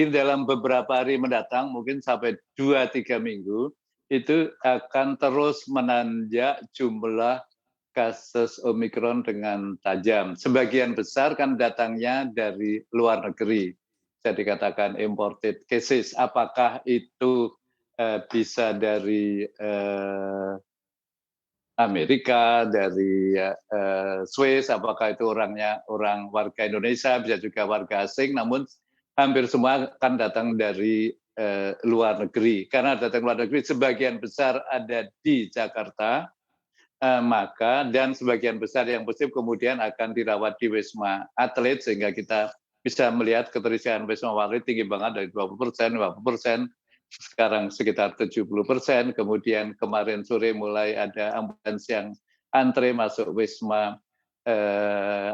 dalam beberapa hari mendatang, mungkin sampai 2-3 minggu, itu akan terus menanjak jumlah kasus Omikron dengan tajam. Sebagian besar kan datangnya dari luar negeri. Bisa dikatakan imported cases. Apakah itu bisa dari Amerika, dari Swiss, apakah itu orang warga Indonesia, bisa juga warga asing, namun hampir semua kan datang dari luar negeri. Karena datang luar negeri sebagian besar ada di Jakarta, maka dan sebagian besar yang positif kemudian akan dirawat di Wisma Atlet, sehingga kita bisa melihat keterisian Wisma Atlet tinggi banget dari 20%, 50%, sekarang sekitar 70%. Kemudian kemarin sore mulai ada ambulans yang antre masuk Wisma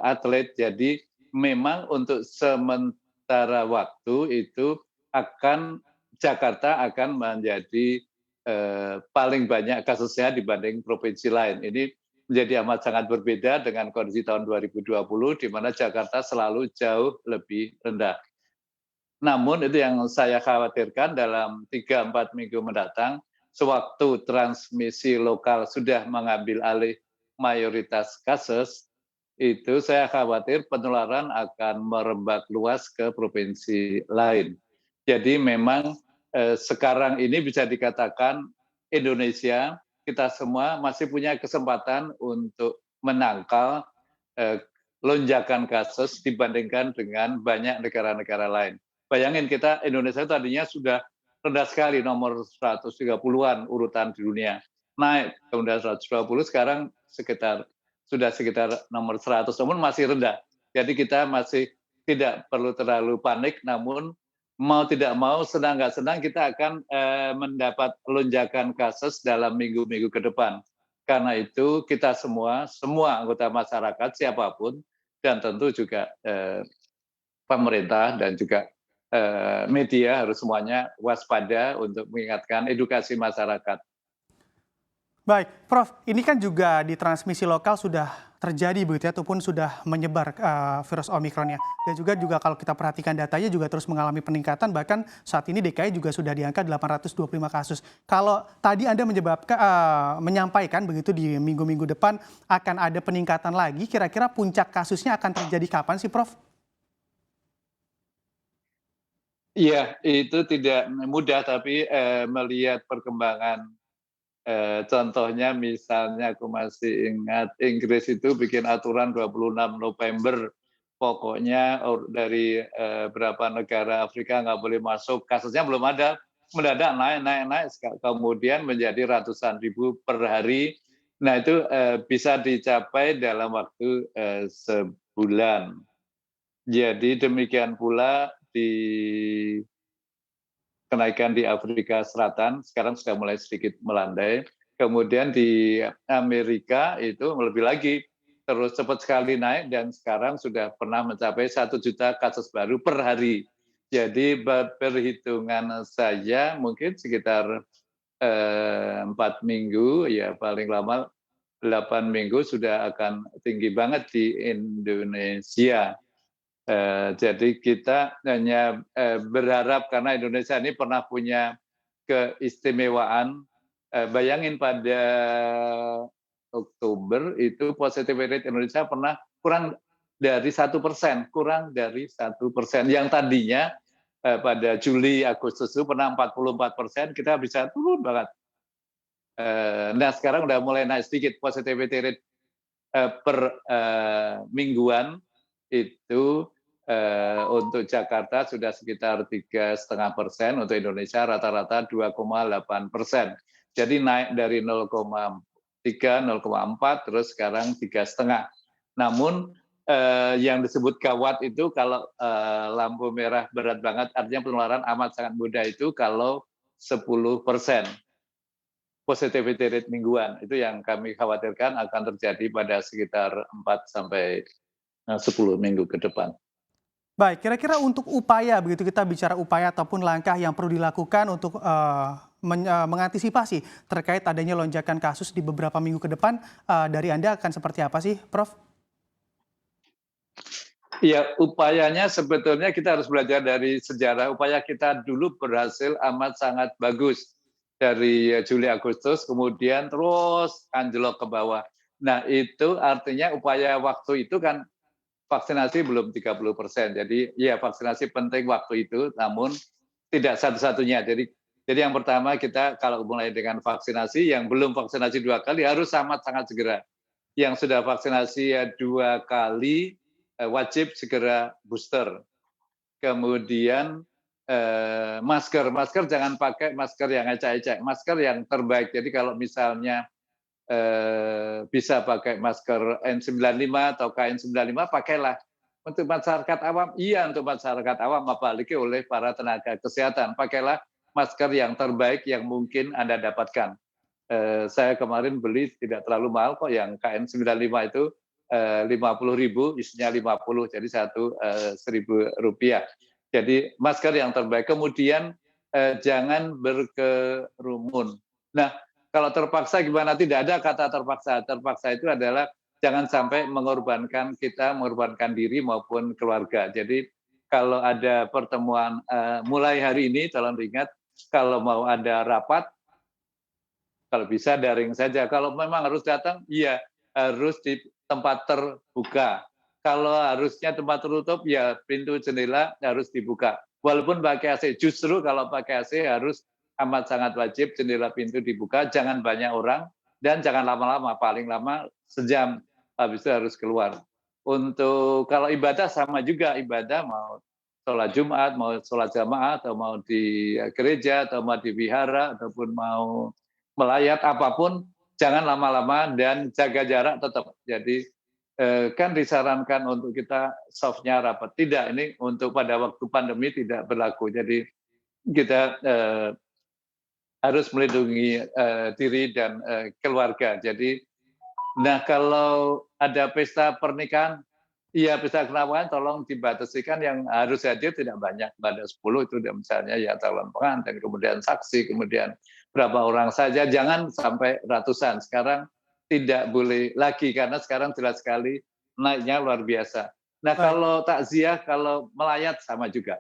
Atlet. Jadi memang untuk sementara waktu itu Jakarta akan menjadi paling banyak kasusnya dibanding provinsi lain. Ini menjadi amat sangat berbeda dengan kondisi tahun 2020, di mana Jakarta selalu jauh lebih rendah. Namun itu yang saya khawatirkan dalam 3-4 minggu mendatang, sewaktu transmisi lokal sudah mengambil alih mayoritas kasus, itu saya khawatir penularan akan merembak luas ke provinsi lain. Jadi memang sekarang ini bisa dikatakan Indonesia, kita semua masih punya kesempatan untuk menangkal lonjakan kasus dibandingkan dengan banyak negara-negara lain. Bayangin kita Indonesia tadinya sudah rendah sekali, nomor 130-an urutan di dunia. Naik kemudian 120, sekarang sudah sekitar nomor 100, namun masih rendah. Jadi kita masih tidak perlu terlalu panik, namun mau tidak mau, senang nggak senang, kita akan mendapat lonjakan kasus dalam minggu-minggu ke depan. Karena itu kita semua anggota masyarakat siapapun, dan tentu juga pemerintah dan juga media harus semuanya waspada untuk mengingatkan edukasi masyarakat. Baik, Prof, ini kan juga di transmisi lokal sudah terjadi begitu ya, ataupun sudah menyebar virus Omikron ya. Dan juga kalau kita perhatikan datanya juga terus mengalami peningkatan, bahkan saat ini DKI juga sudah di angka 825 kasus. Kalau tadi Anda menyampaikan begitu di minggu-minggu depan akan ada peningkatan lagi, kira-kira puncak kasusnya akan terjadi kapan sih, Prof? Iya, itu tidak mudah, tapi melihat perkembangan contohnya misalnya aku masih ingat Inggris itu bikin aturan 26 November, pokoknya dari berapa negara Afrika nggak boleh masuk, kasusnya belum ada, mendadak naik, kemudian menjadi ratusan ribu per hari. Nah itu bisa dicapai dalam waktu sebulan. Jadi demikian pula kenaikan di Afrika Selatan sekarang sudah mulai sedikit melandai. Kemudian di Amerika itu lebih lagi, terus cepat sekali naik dan sekarang sudah pernah mencapai 1 juta kasus baru per hari. Jadi perhitungan saya mungkin sekitar 4 minggu, ya paling lama 8 minggu sudah akan tinggi banget di Indonesia. Jadi kita hanya berharap, karena Indonesia ini pernah punya keistimewaan. Bayangin pada Oktober itu positivity rate Indonesia pernah kurang dari 1%, yang tadinya pada Juli Agustus itu pernah 44%, kita bisa turun banget. Nah sekarang udah mulai naik sedikit positivity rate per mingguan itu. Untuk Jakarta sudah sekitar 3,5%, untuk Indonesia rata-rata 2,8%. Jadi naik dari 0,3, 0,4, terus sekarang 3,5. Namun yang disebut gawat itu kalau lampu merah berat banget, artinya penularan amat sangat mudah itu kalau 10% positivity rate mingguan. Itu yang kami khawatirkan akan terjadi pada sekitar 4 sampai 10 minggu ke depan. Baik, kira-kira untuk upaya begitu, kita bicara upaya ataupun langkah yang perlu dilakukan untuk mengantisipasi terkait adanya lonjakan kasus di beberapa minggu ke depan, dari Anda akan seperti apa sih, Prof? Iya, upayanya sebetulnya kita harus belajar dari sejarah. Upaya kita dulu berhasil amat sangat bagus. Dari Juli Agustus, kemudian terus anjlok ke bawah. Nah, itu artinya upaya waktu itu kan vaksinasi belum 30%. Jadi ya vaksinasi penting waktu itu, namun tidak satu-satunya. Jadi yang pertama kita kalau mulai dengan vaksinasi, yang belum vaksinasi 2 kali harus amat sangat segera. Yang sudah vaksinasi 2 kali wajib segera booster. Kemudian masker jangan pakai masker yang ecek-ecek, masker yang terbaik. Jadi kalau misalnya bisa pakai masker N95 atau KN95, pakailah. Untuk masyarakat awam, iya untuk masyarakat awam, apalagi oleh para tenaga kesehatan, pakailah masker yang terbaik yang mungkin Anda dapatkan. Saya kemarin beli tidak terlalu mahal kok, yang KN95 itu 50.000, isinya 50, jadi satu Rp1.000. Jadi masker yang terbaik. Kemudian jangan berkerumun. Nah, kalau terpaksa gimana? Tidak ada kata terpaksa. Terpaksa itu adalah jangan sampai mengorbankan diri maupun keluarga. Jadi kalau ada pertemuan mulai hari ini, tolong diingat, kalau mau ada rapat, kalau bisa daring saja. Kalau memang harus datang, iya harus di tempat terbuka. Kalau harusnya tempat tertutup, ya pintu jendela harus dibuka. Walaupun pakai AC, justru kalau pakai AC harus amat sangat wajib jendela pintu dibuka, jangan banyak orang, dan jangan lama-lama, paling lama sejam, habis itu harus keluar. Untuk kalau ibadah sama juga, ibadah mau sholat Jumat, mau sholat jamaah, atau mau di gereja, atau mau di wihara, ataupun mau melayat apapun, jangan lama-lama dan jaga jarak tetap. Jadi kan disarankan untuk kita softnya rapat. Tidak, ini untuk pada waktu pandemi tidak berlaku. Jadi kita harus melindungi diri dan keluarga. Jadi, nah kalau ada pesta pernikahan, iya pesta pernikahan tolong dibatasikan, yang harus hadir tidak banyak, pada 10 itu misalnya ya calon pengantin, kemudian saksi, kemudian berapa orang saja, jangan sampai ratusan. Sekarang tidak boleh lagi karena sekarang jelas sekali naiknya luar biasa. Nah Baik. kalau takziah, kalau melayat sama juga.